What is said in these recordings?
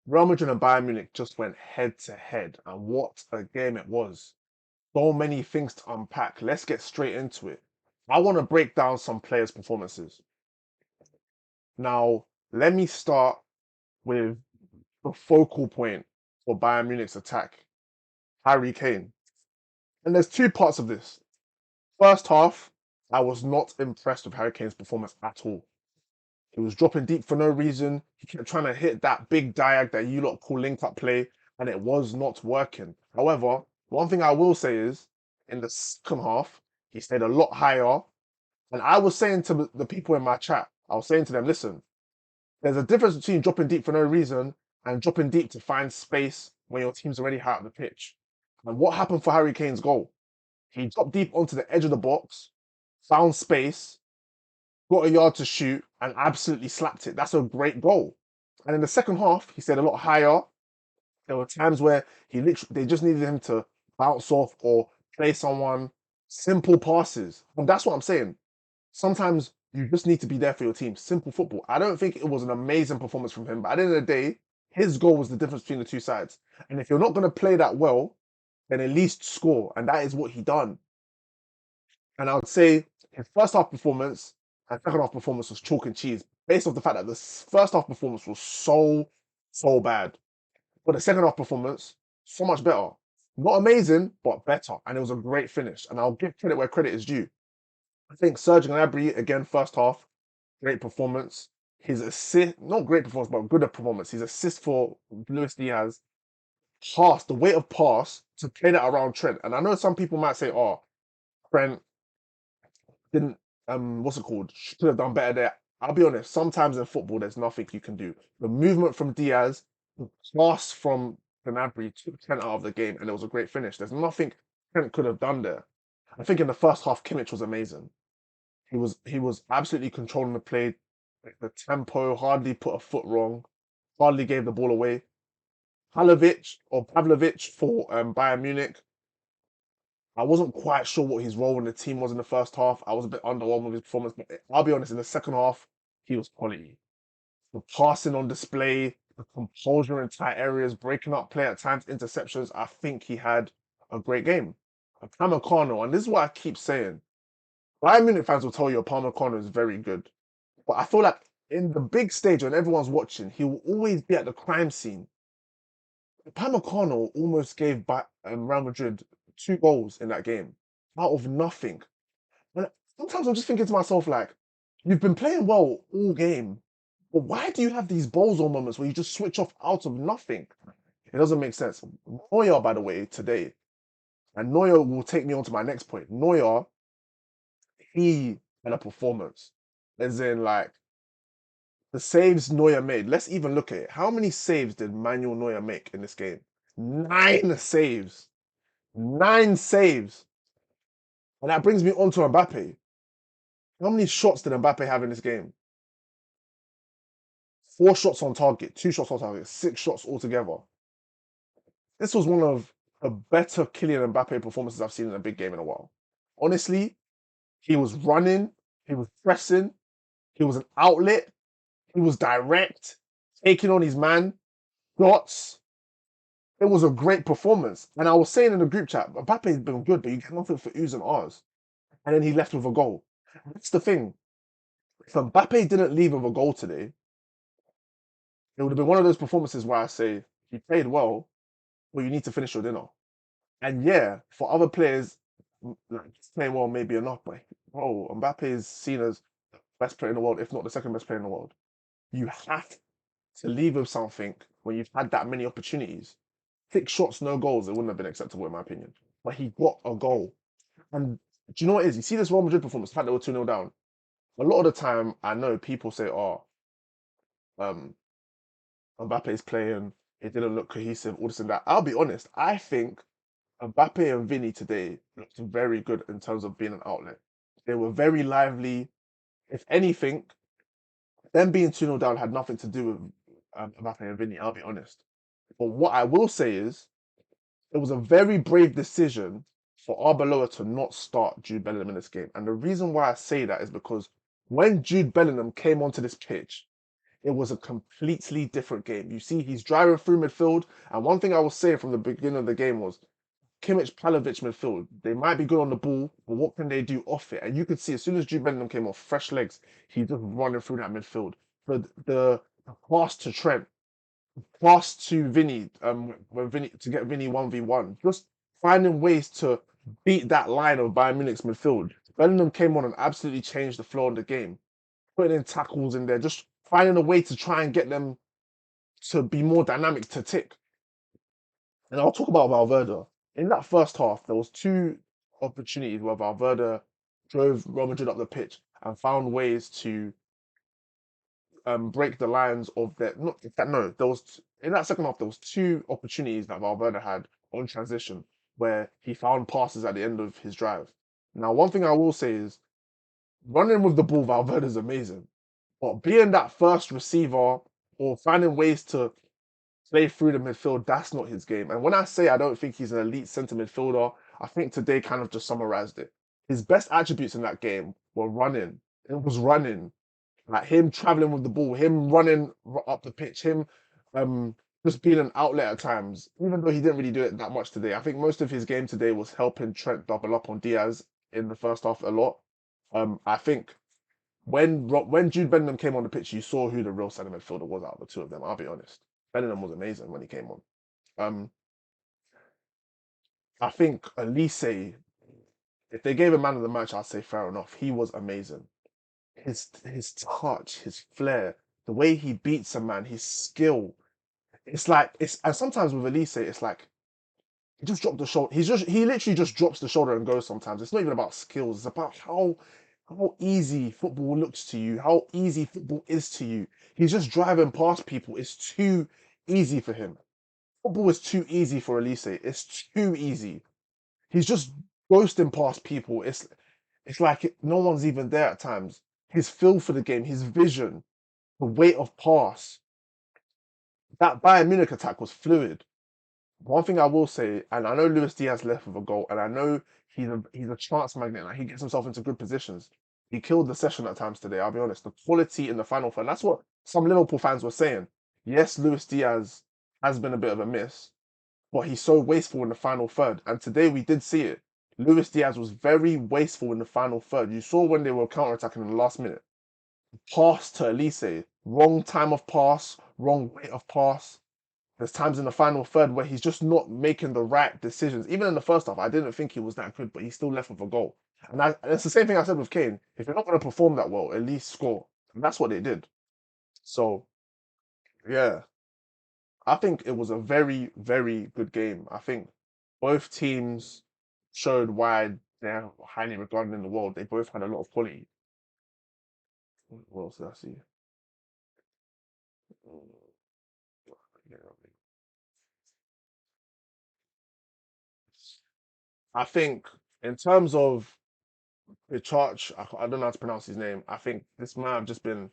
Real Madrid and Bayern Munich just went head to head, and what a game it was. So many things to unpack. Let's get straight into it. I want to break down some players' performances. Now, let me start with the focal point for Bayern Munich's attack, Harry Kane. And there's two parts of this. First half, I was not impressed with Harry Kane's performance at all. He was dropping deep for no reason. He kept trying to hit that big diag that you lot call link up play, and it was not working. However, one thing I will say is in the second half, he stayed a lot higher. And I was saying to the people in my chat, I was saying to them, listen, there's a difference between dropping deep for no reason and dropping deep to find space when your team's already high up the pitch. And what happened for Harry Kane's goal? He dropped deep onto the edge of the box, found space, got a yard to shoot, and absolutely slapped it. That's a great goal. And in the second half, he stayed a lot higher. There were times where they just needed him to bounce off or play someone simple passes. And that's what I'm saying. Sometimes you just need to be there for your team. Simple football. I don't think it was an amazing performance from him, but at the end of the day, his goal was the difference between the two sides. And if you're not going to play that well, then at least score. And that is what he done. And I would say his first half performance and second half performance was chalk and cheese, based off the fact that the first half performance was so bad. But the second half performance, so much better. Not amazing, but better. And it was a great finish. And I'll give credit where credit is due. I think Serge Gnabry, again, first half, great performance. His assist, not great performance, but good performance. His assist for Luis Diaz, the weight of pass to play that around Trent. And I know some people might say, oh, Trent didn't, what's it called? Should have done better there. I'll be honest, sometimes in football, there's nothing you can do. The movement from Diaz, the pass from Gnabry took Trent out of the game, and it was a great finish. There's nothing Trent could have done there. I think in the first half, Kimmich was amazing. He was absolutely controlling the play, like the tempo, hardly put a foot wrong, hardly gave the ball away. Pavlovic for Bayern Munich. I wasn't quite sure what his role in the team was in the first half. I was a bit underwhelmed with his performance, but I'll be honest, in the second half, he was quality. The passing on display, the composure in tight areas, breaking up play at times, interceptions. I think he had a great game. Upamecano, and this is what I keep saying. Bayern Munich fans will tell you Upamecano is very good. But I feel like in the big stage when everyone's watching, he will always be at the crime scene. Upamecano almost gave Real Madrid 2 goals in that game out of nothing. And sometimes I'm just thinking to myself, like, you've been playing well all game, but why do you have these bozo moments where you just switch off out of nothing? It doesn't make sense. Neuer, by the way, today, and Neuer will take me on to my next point. Neuer, he had a performance. As in, like, the saves Neuer made. Let's even look at it. How many saves did Manuel Neuer make in this game? 9 saves. 9 saves. And that brings me on to Mbappe. How many shots did Mbappe have in this game? 4 shots on target, 2 shots on target, 6 shots altogether. This was one of the better Kylian Mbappe performances I've seen in a big game in a while. Honestly, he was running, he was pressing, he was an outlet, he was direct, taking on his man, shots. It was a great performance. And I was saying in the group chat, Mbappe's been good, but you get nothing for U's and R's. And then he left with a goal. That's the thing. If Mbappe didn't leave with a goal today, it would have been one of those performances where I say, he played well, but you need to finish your dinner. And yeah, for other players, like playing well may be enough, but Mbappe is seen as the best player in the world, if not the second best player in the world. You have to leave with something when you've had that many opportunities. 6 shots, no goals, it wouldn't have been acceptable in my opinion. But he got a goal. And do you know what it is? You see this Real Madrid performance, the fact they were 2-0 down. A lot of the time, I know people say, oh, um, Mbappe's playing, it didn't look cohesive, all this and that. I'll be honest, I think Mbappe and Vinny today looked very good in terms of being an outlet. They were very lively. If anything, them being 2-0 down had nothing to do with Mbappe and Vinny, I'll be honest. But what I will say is, it was a very brave decision for Arbeloa to not start Jude Bellingham in this game. And the reason why I say that is because when Jude Bellingham came onto this pitch, it was a completely different game. You see, he's driving through midfield, and one thing I was saying from the beginning of the game was Kimmich, Palovic midfield. They might be good on the ball, but what can they do off it? And you could see as soon as Jude Bellingham came off, fresh legs, he's just running through that midfield. But the pass to Trent, pass to Vinny, when Vinny to get Vinny 1v1, just finding ways to beat that line of Bayern Munich's midfield. Bellingham came on and absolutely changed the flow of the game, putting in tackles in there, just finding a way to try and get them to be more dynamic to tick. And I'll talk about Valverde. In that first half, there was two opportunities where Valverde drove Real Madrid up the pitch and found ways to break the lines of their not that no, there was in that second half there was two opportunities that Valverde had on transition where he found passes at the end of his drive. Now, one thing I will say is running with the ball, Valverde is amazing. But being that first receiver or finding ways to play through the midfield, that's not his game. And when I say I don't think he's an elite centre midfielder, I think today kind of just summarized it. His best attributes in that game were running. It was running. Like him traveling with the ball, him running up the pitch, him um just being an outlet at times, even though he didn't really do it that much today. I think most of his game today was helping Trent double up on Diaz in the first half a lot. I think when Jude Bellingham came on the pitch, you saw who the real centre midfielder was out of the two of them. I'll be honest. Bellingham was amazing when he came on. Um, I think Elise, if they gave a man of the match, I'd say fair enough. He was amazing. His touch, his flair, the way he beats a man, his skill. It's like it's and sometimes with Elise, it's like he just dropped the shoulder. He literally just drops the shoulder and goes sometimes. It's not even about skills, it's about how easy football looks to you, how easy football is to you. He's just driving past people. It's too easy for him. Football is too easy for Elise. It's too easy. He's just ghosting past people. It's like no one's even there at times. His feel for the game, his vision, the weight of pass. That Bayern Munich attack was fluid. One thing I will say, and I know Luis Diaz left with a goal, and I know he's a chance magnet. Like he gets himself into good positions. He killed the session at times today. I'll be honest. The quality in the final third. That's what some Liverpool fans were saying. Yes, Luis Diaz has been a bit of a miss, but he's so wasteful in the final third. And today we did see it. Luis Diaz was very wasteful in the final third. You saw when they were counter-attacking in the last minute. Pass to Elise, wrong time of pass, wrong weight of pass. There's times in the final third where he's just not making the right decisions. Even in the first half, I didn't think he was that good, but he still left with a goal. And it's the same thing I said with Kane. If you're not going to perform that well, at least score. And that's what they did. So, yeah, I think it was a very, very good game. I think both teams showed why they're highly regarded in the world. They both had a lot of quality. What else did I see? I think in terms of the charge, I don't know how to pronounce his name. I think this might have just been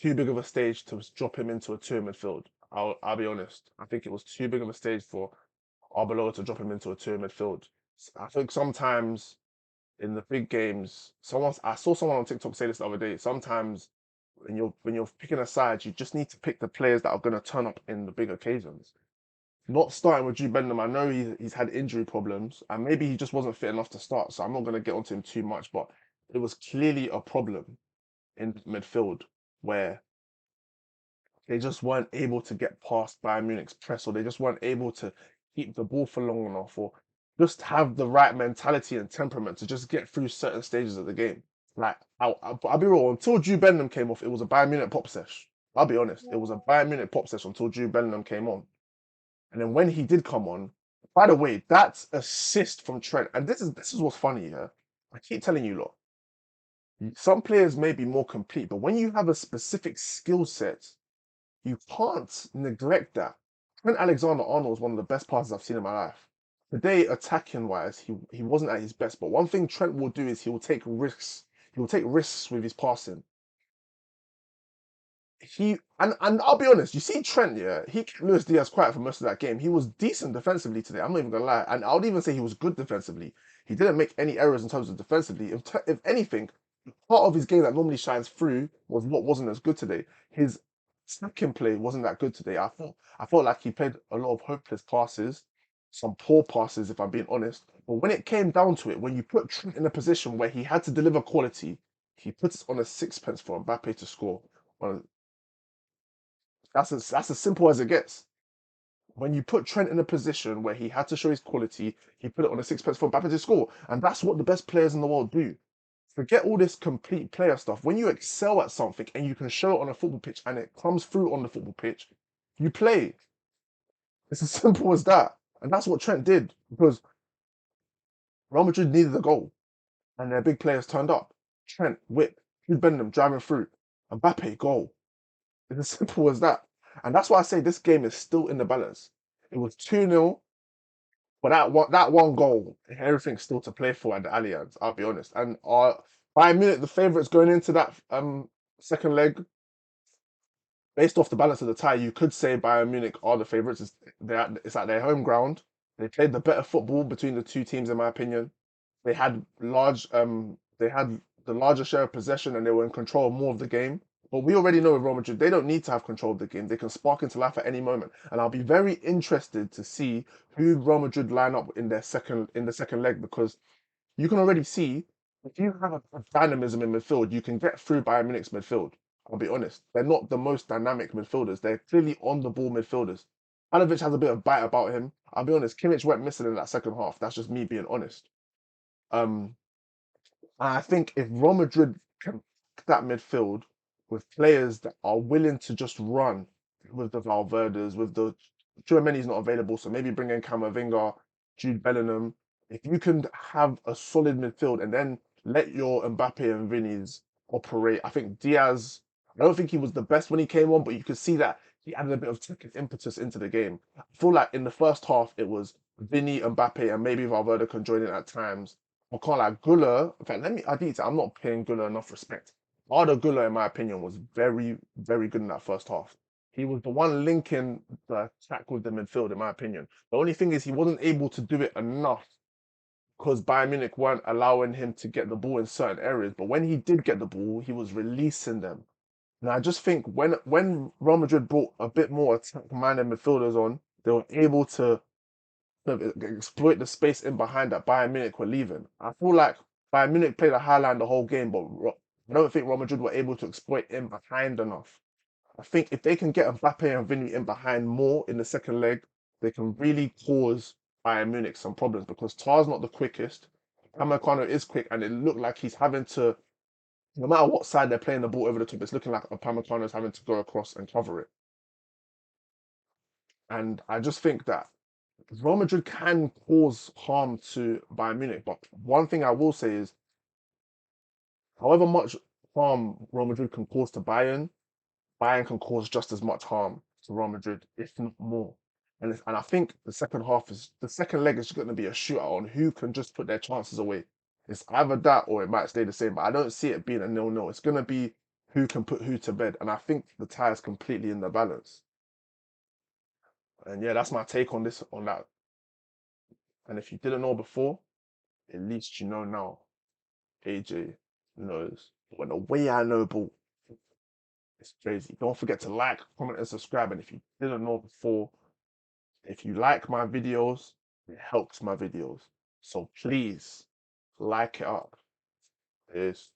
too big of a stage to drop him into a two midfield. I'll be honest. I think it was too big of a stage for Arbeloa to drop him into a two midfield. I think sometimes in the big games, I saw someone on TikTok say this the other day. Sometimes when you're picking a side, you just need to pick the players that are going to turn up in the big occasions. Not starting with Jude Bellingham. I know he's had injury problems, and maybe he just wasn't fit enough to start. So I'm not going to get onto him too much, but it was clearly a problem in midfield where they just weren't able to get past Bayern Munich's press, or they just weren't able to keep the ball for long enough, or just have the right mentality and temperament to just get through certain stages of the game. Like, I'll be real, until Jude Bellingham came off, it was a Bayern Munich pop sesh. I'll be honest, it was a Bayern Munich pop sesh until Jude Bellingham came on. And then when he did come on, by the way, that assist from Trent, and this is what's funny, yeah. I keep telling you, lot, some players may be more complete, but when you have a specific skill set, you can't neglect that. Trent Alexander-Arnold is one of the best passes I've seen in my life. Today, attacking wise, he wasn't at his best. But one thing Trent will do is he will take risks. He will take risks with his passing. And I'll be honest, you see Trent, yeah, he kept Luis Diaz quiet for most of that game. He was decent defensively today. I'm not even gonna lie, and I would even say he was good defensively. He didn't make any errors in terms of defensively. If anything, part of his game that normally shines through was what wasn't as good today. His second play wasn't that good today. I felt like he played a lot of hopeless passes, some poor passes, if I'm being honest. But when it came down to it, when you put Trent in a position where he had to deliver quality, he puts on a sixpence for Mbappe to score. Well, that's as simple as it gets. When you put Trent in a position where he had to show his quality, he put it on a sixpence for Mbappe to score. And that's what the best players in the world do. Forget all this complete player stuff. When you excel at something and you can show it on a football pitch and it comes through on the football pitch, you play. It's as simple as that. And that's what Trent did because Real Madrid needed a goal and their big players turned up. Trent, whip, Jude Bellingham driving through, Mbappe, goal. It's as simple as that. And that's why I say this game is still in the balance. It was 2-0. But that one goal, everything's still to play for at the Allianz, I'll be honest. And Bayern Munich, the favourites going into that second leg, based off the balance of the tie, you could say Bayern Munich are the favourites. It's at their home ground. They played the better football between the two teams, in my opinion. They had the larger share of possession and they were in control of more of the game. But we already know with Real Madrid, they don't need to have control of the game. They can spark into life at any moment. And I'll be very interested to see who Real Madrid line up in the second leg because you can already see if you have a dynamism in midfield, you can get through Bayern Munich's midfield. I'll be honest. They're not the most dynamic midfielders. They're clearly on the ball midfielders. Alovic has a bit of bite about him. I'll be honest, Kimmich went missing in that second half. That's just me being honest. Um, and I think if Real Madrid can pick that midfield with players that are willing to just run with the Valverdes, with the Tchouameni's not available, so maybe bring in Camavinga, Jude Bellingham. If you can have a solid midfield and then let your Mbappe and Vinny's operate, I think Diaz. I don't think he was the best when he came on, but you could see that he added a bit of tech and impetus into the game. I feel like in the first half it was Vinny, Mbappe, and maybe Valverde can join in at times. I can't like Guller. In fact, I need to. I'm not paying Guller enough respect. Arda Guller, in my opinion, was very, very good in that first half. He was the one linking the attack with the midfield, in my opinion. The only thing is he wasn't able to do it enough because Bayern Munich weren't allowing him to get the ball in certain areas. But when he did get the ball, he was releasing them. And I just think when Real Madrid brought a bit more attack-minded midfielders on, they were able to exploit the space in behind that Bayern Munich were leaving. I feel like Bayern Munich played a high line the whole game, but I don't think Real Madrid were able to exploit in behind enough. I think if they can get Mbappe and Vinny in behind more in the second leg, they can really cause Bayern Munich some problems because Tar's not the quickest. Upamecano is quick, and it looked like he's having to, no matter what side they're playing the ball over the top, it's looking like Upamecano is having to go across and cover it. And I just think that Real Madrid can cause harm to Bayern Munich, but one thing I will say is, however much harm Real Madrid can cause to Bayern, Bayern can cause just as much harm to Real Madrid, if not more. And I think the second leg is going to be a shootout on who can just put their chances away. It's either that or it might stay the same, but I don't see it being a 0-0. It's going to be who can put who to bed, and I think the tie is completely in the balance. And yeah, that's my take on this on that. And if you didn't know before, at least you know now. AJ knows. But the way I know ball, it's crazy. Don't forget to like, comment, and subscribe. And if you didn't know before, if you like my videos, it helps my videos. So please like it up. Peace.